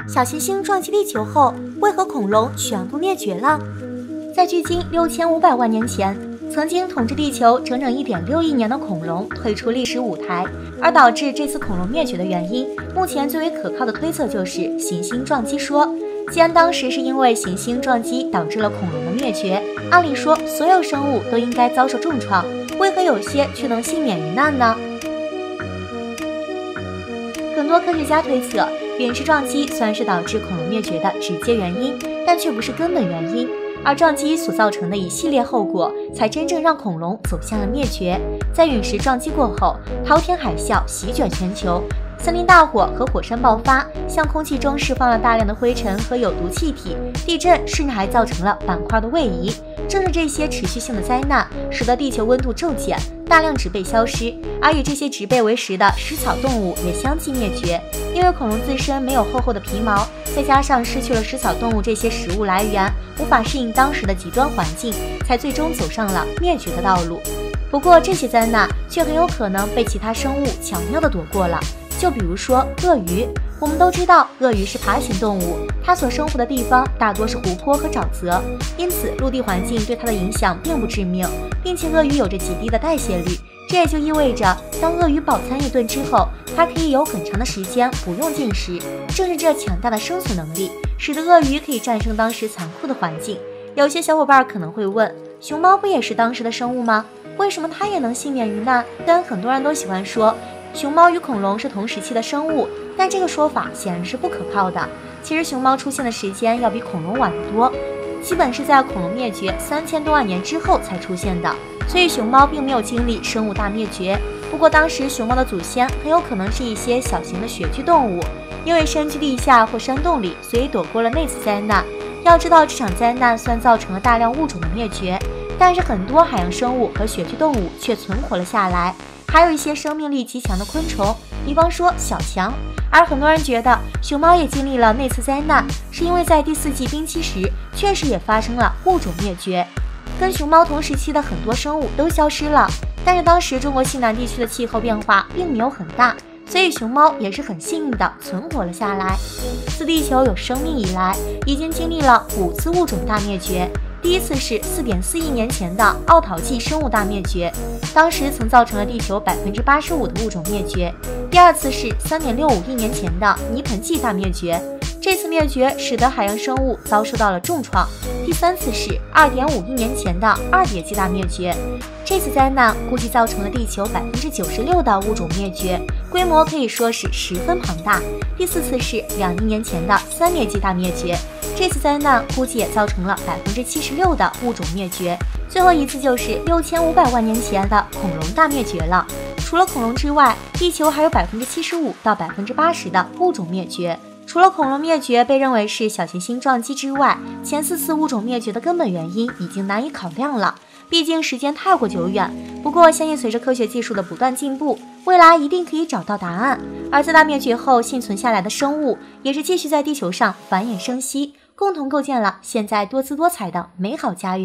小行星撞击地球后，为何恐龙全部灭绝了？在距今6500万年前，曾经统治地球整整1.6亿年的恐龙退出历史舞台，而导致这次恐龙灭绝的原因，目前最为可靠的推测就是行星撞击说。既然当时是因为行星撞击导致了恐龙的灭绝，按理说所有生物都应该遭受重创，为何有些却能幸免于难呢？很多科学家推测，陨石撞击虽然是导致恐龙灭绝的直接原因，但却不是根本原因。而撞击所造成的一系列后果，才真正让恐龙走向了灭绝。在陨石撞击过后，滔天海啸席卷全球，森林大火和火山爆发，向空气中释放了大量的灰尘和有毒气体，地震甚至还造成了板块的位移。正是这些持续性的灾难，使得地球温度骤减，大量植被消失，而以这些植被为食的食草动物也相继灭绝。因为恐龙自身没有厚厚的皮毛，再加上失去了食草动物这些食物来源，无法适应当时的极端环境，才最终走上了灭绝的道路。不过这些灾难却很有可能被其他生物巧妙地躲过了。就比如说鳄鱼，我们都知道鳄鱼是爬行动物，它所生活的地方大多是湖泊和沼泽，因此陆地环境对它的影响并不致命，并且鳄鱼有着极低的代谢率，这也就意味着当鳄鱼饱餐一顿之后，它可以有很长的时间不用进食。正是这强大的生存能力，使得鳄鱼可以战胜当时残酷的环境。有些小伙伴可能会问，熊猫不也是当时的生物吗？为什么它也能幸免于难？虽然很多人都喜欢说熊猫与恐龙是同时期的生物，但这个说法显然是不可靠的。其实熊猫出现的时间要比恐龙晚得多，基本是在恐龙灭绝3000多万年之后才出现的，所以熊猫并没有经历生物大灭绝。不过当时熊猫的祖先很有可能是一些小型的穴居动物，因为深居地下或山洞里，所以躲过了那次灾难。要知道这场灾难虽然造成了大量物种的灭绝，但是很多海洋生物和穴居动物却存活了下来，还有一些生命力极强的昆虫，比方说小强。而很多人觉得熊猫也经历了那次灾难，是因为在第4纪冰期时确实也发生了物种灭绝，跟熊猫同时期的很多生物都消失了。但是当时中国西南地区的气候变化并没有很大，所以熊猫也是很幸运的存活了下来。自地球有生命以来，已经经历了5次物种大灭绝。第一次是4.4亿年前的奥陶纪生物大灭绝，当时曾造成了地球85%的物种灭绝。第二次是3.65亿年前的泥盆纪大灭绝，这次灭绝使得海洋生物遭受到了重创。第三次是2.5亿年前的二叠纪大灭绝，这次灾难估计造成了地球96%的物种灭绝，规模可以说是十分庞大。第四次是2亿年前的三叠纪大灭绝，这次灾难估计也造成了76%的物种灭绝。最后一次就是6500万年前的恐龙大灭绝了。除了恐龙之外，地球还有75%到80%的物种灭绝。除了恐龙灭绝被认为是小行星撞击之外，前4次物种灭绝的根本原因已经难以考量了，毕竟时间太过久远。不过相信随着科学技术的不断进步，未来一定可以找到答案。而在大灭绝后幸存下来的生物，也是继续在地球上繁衍生息，共同构建了现在多姿多彩的美好家园。